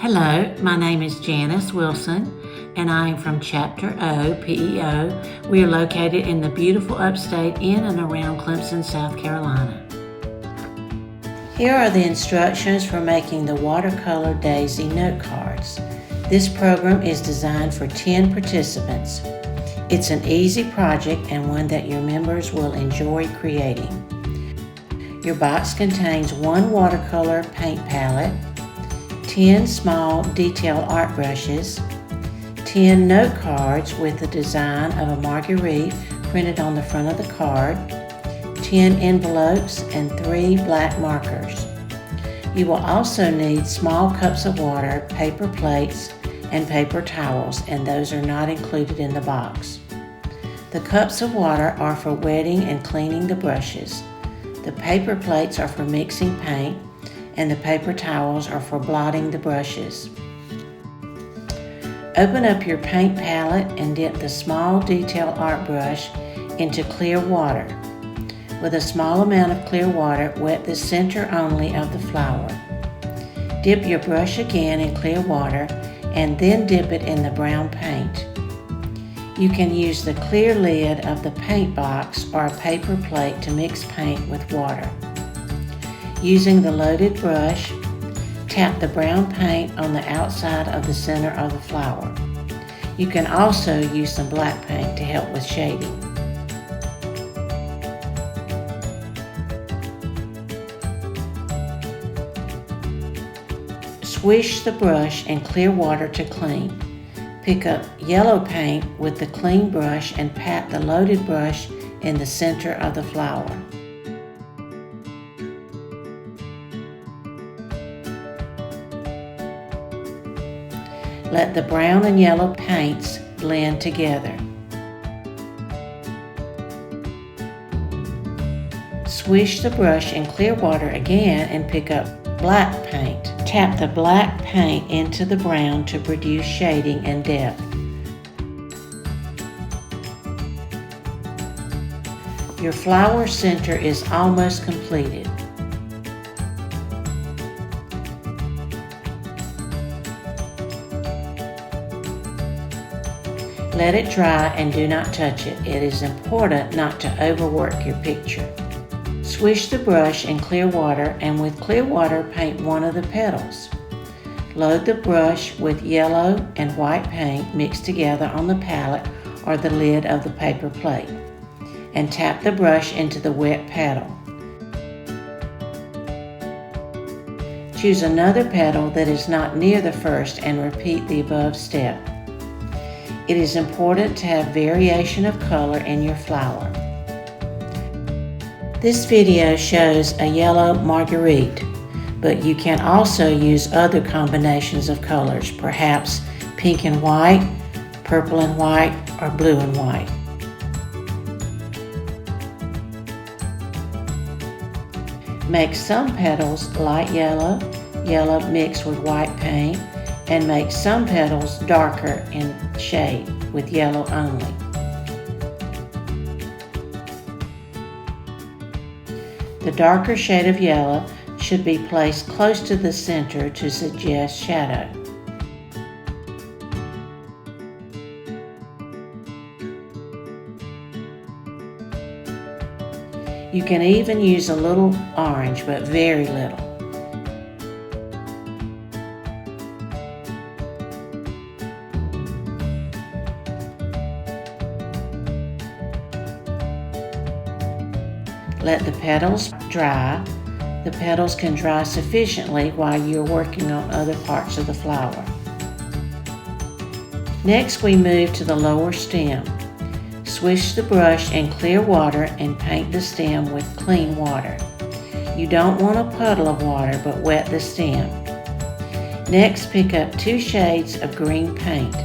Hello, my name is Janice Wilson, and I am from Chapter O, PEO. We are located in the beautiful upstate in and around Clemson, South Carolina. Here are the instructions for making the watercolor daisy note cards. This program is designed for 10 participants. It's an easy project and one that your members will enjoy creating. Your box contains one watercolor paint palette, 10 small detail art brushes, 10 note cards with the design of a marguerite printed on the front of the card, 10 envelopes, and 3 black markers. You will also need small cups of water, paper plates, and paper towels, and those are not included in the box. The cups of water are for wetting and cleaning the brushes. The paper plates are for mixing paint, and the paper towels are for blotting the brushes. Open up your paint palette and dip the small detail art brush into clear water. With a small amount of clear water, wet the center only of the flower. Dip your brush again in clear water and then dip it in the brown paint. You can use the clear lid of the paint box or a paper plate to mix paint with water. Using the loaded brush, tap the brown paint on the outside of the center of the flower. You can also use some black paint to help with shading. Swish the brush in clear water to clean. Pick up yellow paint with the clean brush and pat the loaded brush in the center of the flower. Let the brown and yellow paints blend together. Swish the brush in clear water again and pick up black paint. Tap the black paint into the brown to produce shading and depth. Your flower center is almost completed. Let it dry and do not touch it. It is important not to overwork your picture. Swish the brush in clear water and with clear water paint one of the petals. Load the brush with yellow and white paint mixed together on the palette or the lid of the paper plate and tap the brush into the wet petal. Choose another petal that is not near the first and repeat the above step. It is important to have variation of color in your flower. This video shows a yellow marguerite, but you can also use other combinations of colors, perhaps pink and white, purple and white, or blue and white. Make some petals light yellow, yellow mixed with white paint, and make some petals darker in shade with yellow only. The darker shade of yellow should be placed close to the center to suggest shadow. You can even use a little orange, but very little. Let the petals dry. The petals can dry sufficiently while you're working on other parts of the flower. Next, we move to the lower stem. Swish the brush in clear water and paint the stem with clean water. You don't want a puddle of water, but wet the stem. Next, pick up 2 shades of green paint.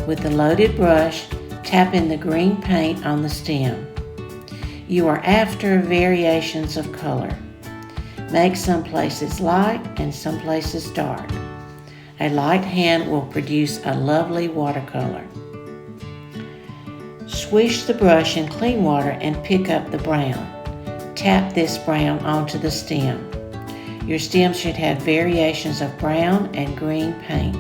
With the loaded brush, tap in the green paint on the stem. You are after variations of color. Make some places light and some places dark. A light hand will produce a lovely watercolor. Swish the brush in clean water and pick up the brown. Tap this brown onto the stem. Your stem should have variations of brown and green paint.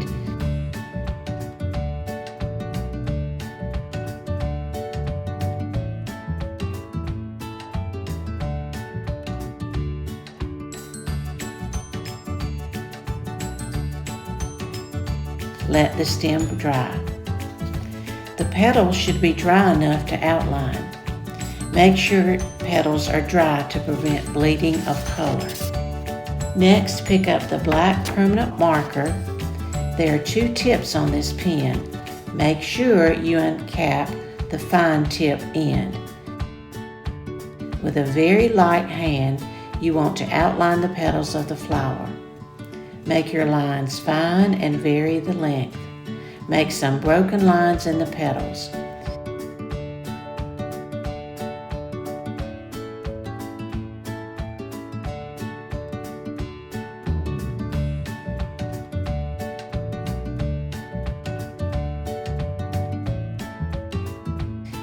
Let the stem dry. The petals should be dry enough to outline. Make sure petals are dry to prevent bleeding of color. Next, pick up the black permanent marker. There are 2 tips on this pen. Make sure you uncap the fine tip end. With a very light hand, you want to outline the petals of the flower. Make your lines fine and vary the length. Make some broken lines in the petals.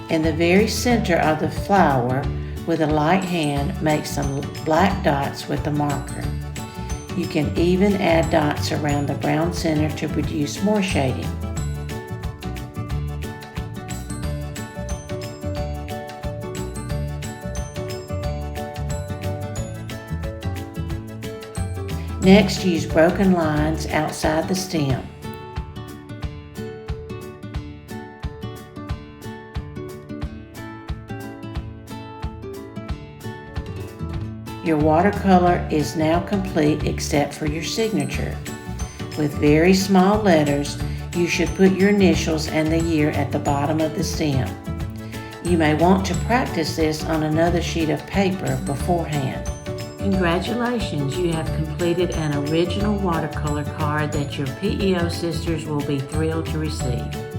In the very center of the flower, with a light hand, make some black dots with the marker. You can even add dots around the brown center to produce more shading. Next, use broken lines outside the stem. Your watercolor is now complete except for your signature. With very small letters, you should put your initials and the year at the bottom of the stem. You may want to practice this on another sheet of paper beforehand. Congratulations, you have completed an original watercolor card that your PEO sisters will be thrilled to receive.